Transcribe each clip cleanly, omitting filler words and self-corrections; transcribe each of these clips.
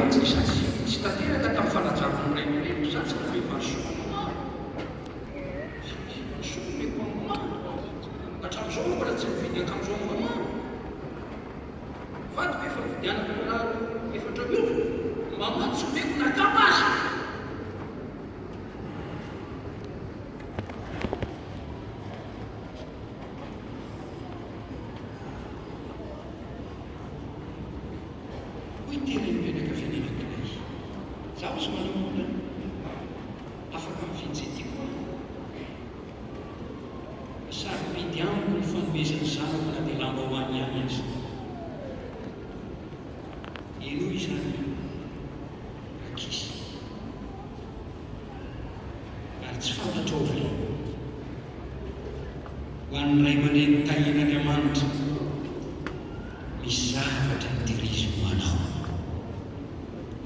tsy tanteraka tamin'ny fanajavana ray aman-dreny zatsy ka vehivasoa meko hatramin'izao mbola tsy mividy akanjo amina vadiko efa vidianako raha efatra miova mamantsy meko nakapa azy hoan'ray aman-dreny tahin'Andriamanitra misy zavatra nytehiriziny manao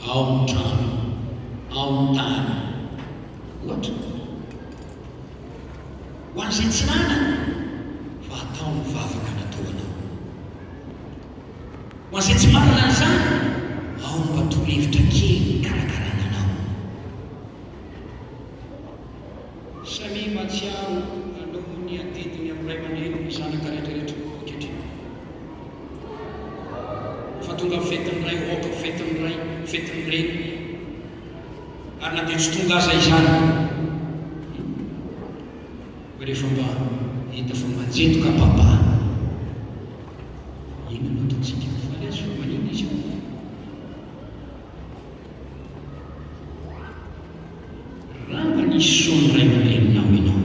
ao ny trano ao ny tany ohatra ho an'izay tsy nanana fa atao ny vavaka nataonao ho an'izay tsy manana an'izany ao ny patolevitra kely karakarana anao samy matsiaro alohan'ny antediny amin'ray aman-dreny ny zanaka rehetrarehetra ankehitriny fa tonga amin'ny fetin'iray oka fetin'iray fetin'ireny ary na dia tsy tonga aza izany rehefa mba hita fa manjetoka papa ino no ataontsika fa lezy fa manino izy raha mba nisy soan'iray aman-dreninao ianao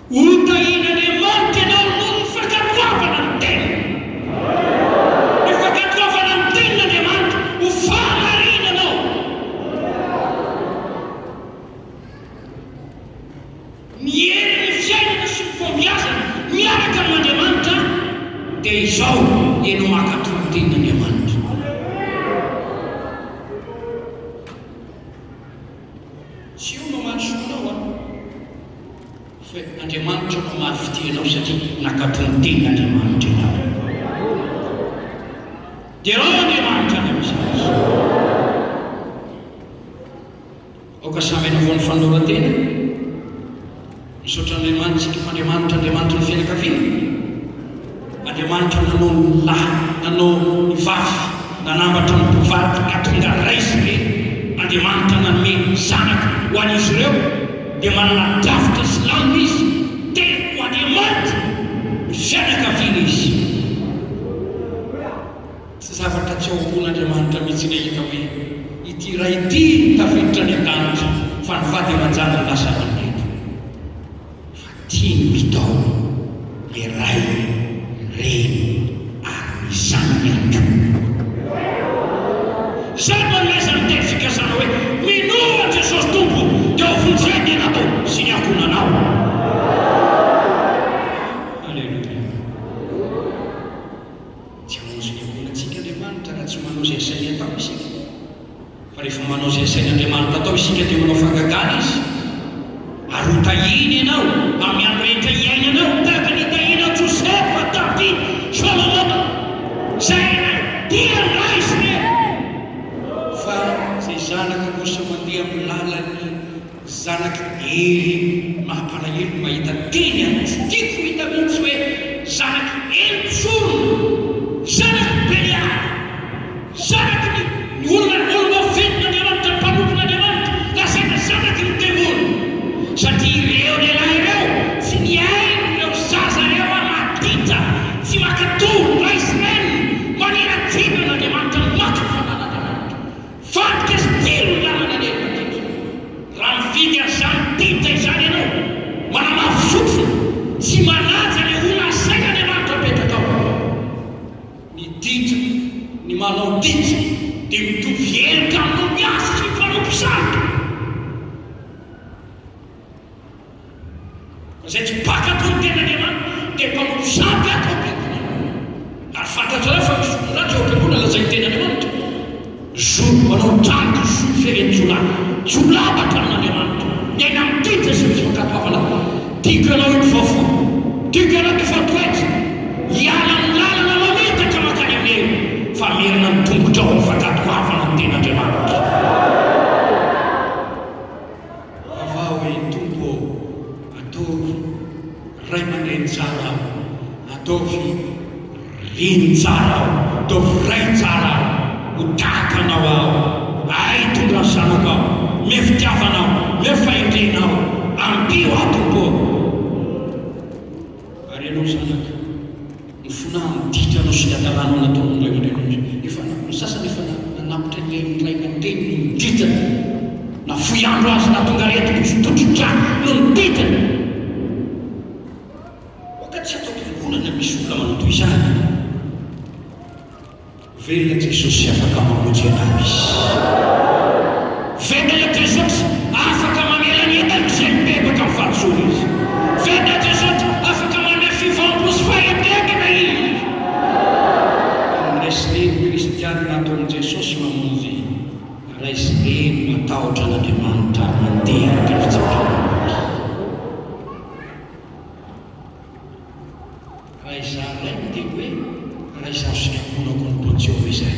Utahin'Andriamanitra ianao no mifakatoavana ny tena mifakatoavana ny tenin'Andriamanitra ho famarinanao miery ny fiainana sy ny fombiazana miaraka amin'Andriamanitra dia izao ianao makatoro tenin'Andriamanitra tsy io mamaly soanao fa Andriamanitra mamaly fitianao satria nakatoro tenin'Andriamanitra ianao dia rao Andriamanitra any amin'izany aoka samy anao ny fanaovan-tena misaotra Andriamanitra sika fa Andriamanitra ny fianakaviana Andriamanitra nanao ny lahy nanao ny vavy nanambatra ny mpivady atonga raisy ireny Andriamanitra nanome zanaka ho an'izy ireo dia manana davitra sy lamina izy tena ho Andriamanitra ny fianakaviana izy tsy zavatra tsy ahopon'Andriamanitra mihitsy ilay hita hoe ity raha ity tafiditra ny an-danitra fa ny vady aman-jany ny lasa aman-dreny fa tiany bitao le ray reny ary ny zanany andro zany manmeza ny teny fikazana hoe minoa Jesosy tompo dia ho vonjeny ianao sy ny akonanao alleluia tsy hamonjy ny akonantsika Andriamanitra raha tsy manao izay sainy atao isika fa rehefa manao izay sain'Andriamanitra atao isika dia manao fangagana izy ary ho tahiny ianao amin'ny andro rehetra iainanao tahaka ny tahina Josefa David Solomon zay dia raisiny fa zay zanaka kosa mandeha amin'ny lalany zanaka hery mampalahelo mahita teny any tsy tiako hita mihitsy hoe zanaka elontsolo zanaka Beliar zanaka ny olona fetin'Andriamanitra mpanompon'Andriamanitra lasaina zanaka ny devoly satria ireo lehilahy ireo tsy niaino ireo zaza ireo amadita tsy makatoro raisinainy manera-tina n'Andriamanitra maka fanan'Andriamanitra fadika sy tilo ny lamana lehimatitra raha mividy an'izany dita izany ianao manamafy sotro tsy manaja le olona sain'Andriamanitra apetraka ao ny dita ny manao dita dia mitovy elika amin'ny miasa sy mpanompisarika zay tsy pakatoro tenin'Andriamanitra dia mpanompisarika atao tenany ary fantatrareo fa misonolaty eo am-piambona lazay tenin'Andriamanitra zolo manao tanto zolo ferenjola jolabatra amin'Andriamanitra miaina amin'ny dita sy misy fakatoavana tiako ianao ito vaovao tiako ianao ito fatoetra hiala amin'ny lalana mametaka makany amin'ny elo fa merina ny tongotra ao ny fakatoavana iny tsara aho, doviray tsara aho, ho tahakanao aho, ay tondra ny zanako aho, mefitiavanao, mefaindrenao, ampio aho tompo. Ary ianao zanaka, ny fona miditranao sy ny adalanao nataonao ray aman-dreny, efa ny sasany efa nanapitra ny ray aman-dreny no miditana, na foy andro azy na tonga retiko sy totrodrano no miditana. Oka tsy atao fivolana misy olona manao toy izany. Velona Jesosy afaka mamonjy anao izy. Velona Jesosy afaka mamela ny entana izay mibebaka amin'ny valosoa izy. Velona Jesosy afaka manome fivampo sy fahendrekana izy. Raisireny kristianina ataon'i Jesosy mamonjy, raisireny matahotra an'Andriamanitra ary mandeha araka ny fitsapana. Raha izaho ray no teny hoe raha izaho sy ny akonako ny Bon Jehova izay.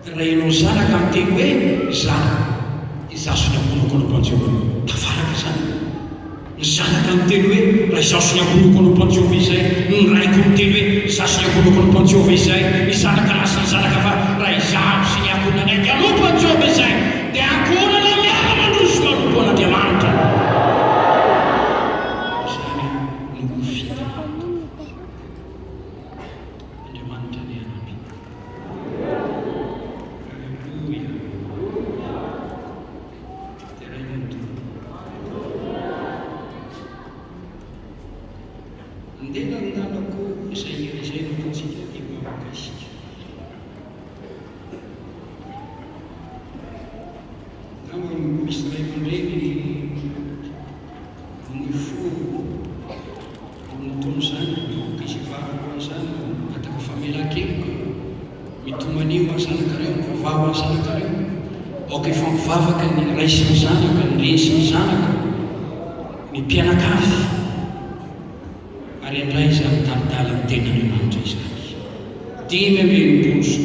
Raha ianao zanaka miteny hoe izaho sy ny akonako ny Bon Jehova, tafaraka zany. Ny zanaka miteny hoe raha izaho sy ny akonako ny Bon Jehova izay, ny raiko miteny hoe izaho sy ny akonako ny Bon Jehova izay, ny zanaka lasa ny zanaka fa raha izaho sy ny akonana ny aloha Bon Jehova izay, dia akonana miara mandroso manompo an'Andriamanitra. Zany no vita Andriamanitra ny anami. Alleluia. Teraimonto. Ndena ny nanako izay nompontsika dia mavaka isika. Angamba misy ray aman-dreny ny fo nataony zany izy vavako an'izany ataka famelan-keloka mitomanio any zanakareo, mivavao any zanakareo, aoka efa mivavaka ny ray sy ny zanaka, ny reny sy ny zanaka, ny mpianakavy, ary andray izany talintala ny ten'Andriamanitra izany. Dimy ambin'ny roso